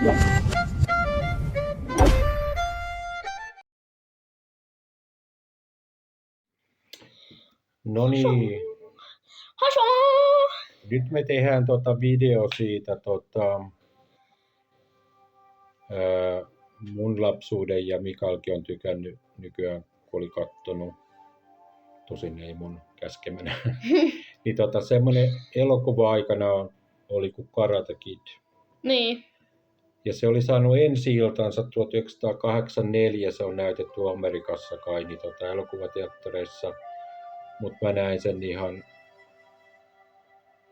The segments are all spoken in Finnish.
No niin, nyt me tehdään video siitä mun lapsuuden ja Mikaelkin on tykännyt nykyään, kun oli kattonut, tosin ei mun käskemänä, niin semmoinen elokuva aikanaan oli kuin Karate Kid. Niin. Ja se oli saanut ensi-iltansa 1984, se on näytetty Amerikassa kai, niin elokuvateattereissa, mutta mä näin sen ihan,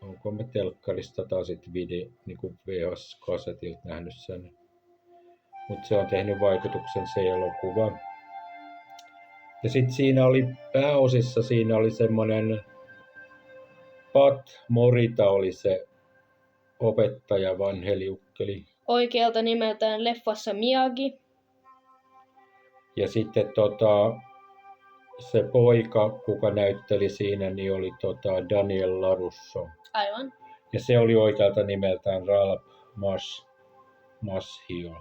onko mä telkkarista tai sitten niin VHS-kasetilta nähnyt sen. Mutta se on tehnyt vaikutuksen se elokuva. Ja sitten siinä oli pääosissa, siinä oli semmoinen Pat Morita oli se opettaja, vanheliukkeli. Oikealta nimeltään leffassa Miyagi. Ja sitten se poika, kuka näytteli siinä, niin oli Daniel LaRusso. Aivan. Ja se oli oikealta nimeltään Ralph Macchio.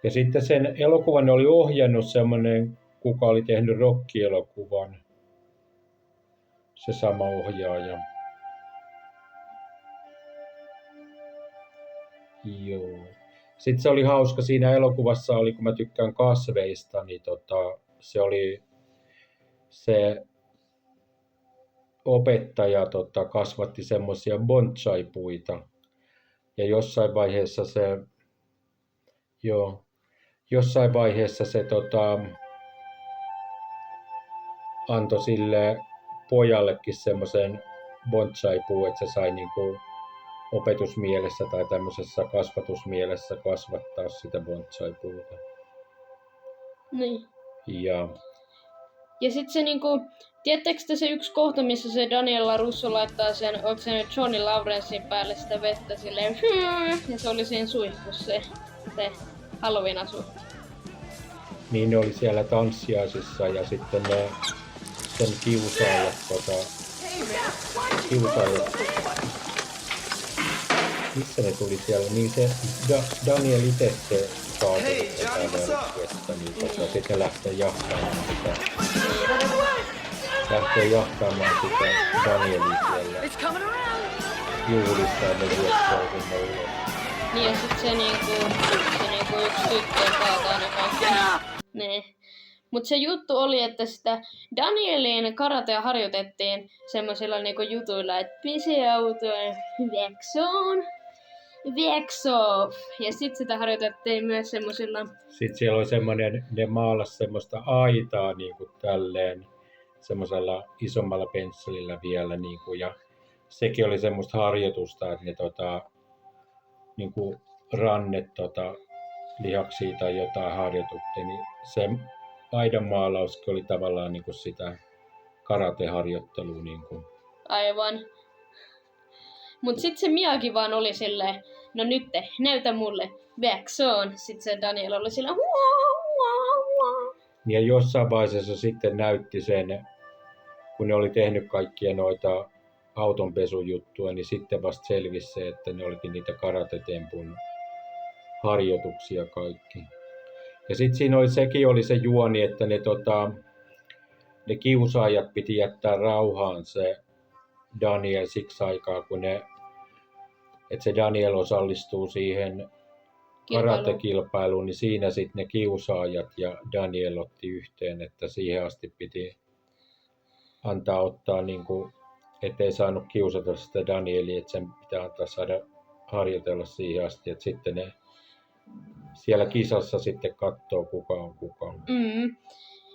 Ja sitten sen elokuvan oli ohjannut semmoinen, kuka oli tehnyt Rocky-elokuvan. Se sama ohjaaja. Joo. Sitten se oli hauska, siinä elokuvassa oli, kun mä tykkään kasveista, niin se oli se opettaja kasvatti semmoisia bonsai-puita. Ja jossain vaiheessa se antoi sille pojallekin semmoisen bonsai-puu, että se sai niinku opetusmielessä tai tämmöisessä kasvatusmielessä kasvattaa sitä bonsai-puuta. Niin. Ja sitten se niinku, tiedättekö te se yksi kohta, missä se Daniel LaRusso laittaa sen, onko se nyt Johnny Lawrencen päälle sitä vettä silleen, ja se oli siinä suihkussa se Halloween-asu. Niin ne oli siellä tanssiaisissa ja sitten ne sen kiusaajat missä ne tuli siellä, niin se Daniel itse se kaatui vettä, niin sitten lähtee jahtaamaan sitä Danielia siellä juhlissa ja ne juoksee sinne ulos. Niin ja sit se niinku yksi tyttö kaataa ne kaikki. Niin. Mut se juttu oli, että sitä Danielin karatea harjoitettiin semmosilla niinku jutuilla, että pise autoon, Vexo. Ja sit sitä harjoitettiin myös semmosilla. Sitten siellä oli semmonen, ne maalasi semmoista aitaa niinku tälleen, semmosella isommalla pensselillä vielä niinku, ja sekin oli semmoista harjoitusta, että ne niinku rannet lihaksia tai jotain harjoitettiin, niin se aidanmaalauskin oli tavallaan niinku sitä karateharjoittelua niinku. Aivan. Mut sit se Miyagi vaan oli silleen, no nyt näytä mulle, Vexon. Sit se Daniel oli silleen, Ja jossain vaiheessa sitten näytti sen, kun ne oli tehnyt kaikkia noita autonpesujuttuja, niin sitten vasta selvisi se, että ne olikin niitä karatetempun harjoituksia kaikki. Ja sitten siinä oli se juoni, että ne kiusaajat piti jättää rauhaan se Daniel siksi aikaa, kun että se Daniel osallistuu siihen karatekilpailuun, niin siinä sitten ne kiusaajat ja Daniel otti yhteen, että siihen asti piti ottaa niinku, ettei saanut kiusata sitä Danielia, että sen pitää saada harjoitella siihen asti, että sitten ne siellä kisassa sitten katsoo kuka on kuka.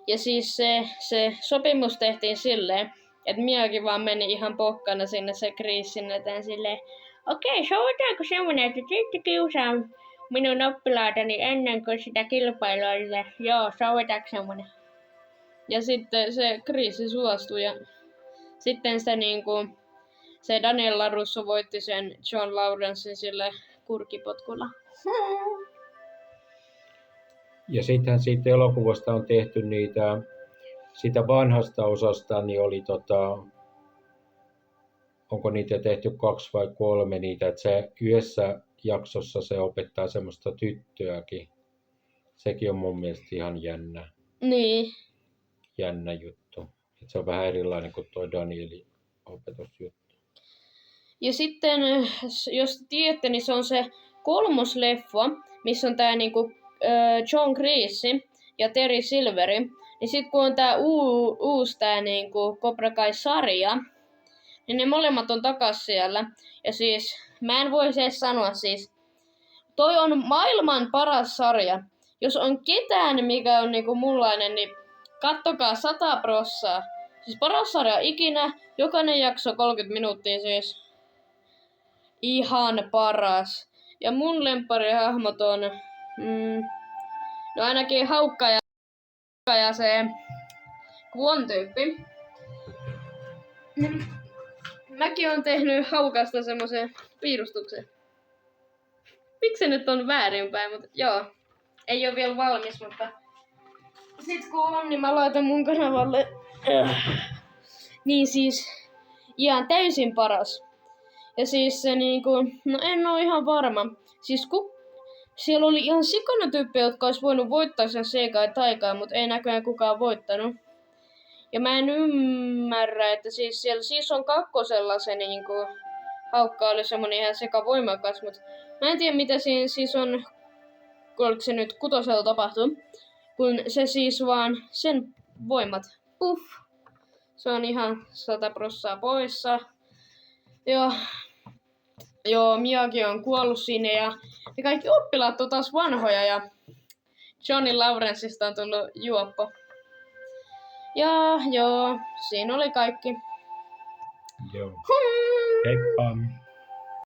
Ja siis se sopimus tehtiin silleen, että Miyagi vaan meni ihan pokkana sinne se Kriisin eteen silleen, okei, sovitaanko semmonen, että sitten kiusaa minun oppilaatani ennen kuin sitä kilpailua oli, joo, sovitaanko semmonen. Ja sitten se Kriisi suostui ja sitten se Daniel LaRusso voitti sen John Lawrencen sille kurkipotkulla. Ja sittenhän siitä elokuvasta on tehty sitä vanhasta osasta, niin oli onko niitä tehty 2 vai 3 niitä, että se yhdessä jaksossa se opettaa semmoista tyttöäkin. Sekin on mun mielestä ihan Niin. jännä juttu. Et se on vähän erilainen kuin tuo Danielin opetusjuttu. Ja sitten, jos tiedätte, niin se on se 3. leffa, missä on tää niinku John Kreese ja Terry Silveri. Niin sit kun on tää uusi tää niinku Cobra Kai-sarja, niin ne molemmat on takas siellä. Ja siis, mä en voi edes sanoa siis, toi on maailman paras sarja. Jos on ketään, mikä on niinku mullainen, niin kattokaa 100%. Siis paras sarja ikinä, jokainen jakso 30 minuuttia siis. Ihan paras. Ja mun lempparihahmot on, no ainakin Haukka ja se Kwon-tyyppi. Mäkin on tehnyt Haukasta semmosen piirustuksen. Miksi nyt on väärinpäin, mutta joo. Ei oo vielä valmis, mutta sit kun on, niin mä laitan mun kanavalle. Niin siis ihan täysin paras. Ja siis se niinku, no en oo ihan varma. Siis siellä oli ihan sikana tyyppejä, jotka ois voinut voittaa sen Seikai Taikaa, mutta ei näköjään kukaan voittanut. Ja mä en ymmärrä, että siis siellä Season 2 se niinku Haukka oli semmonen ihan sekavoimakas, mutta mä en tiedä mitä siinä Season, oliko se nyt 6 tapahtui, kun se siis vaan sen voimat, se on ihan 100% poissa. Joo, Miyagi on kuollut sinne ja kaikki oppilaat on taas vanhoja ja Johnny Lawrenceista on tullut juoppo. Ja joo, siinä oli kaikki. Joo. Heippa!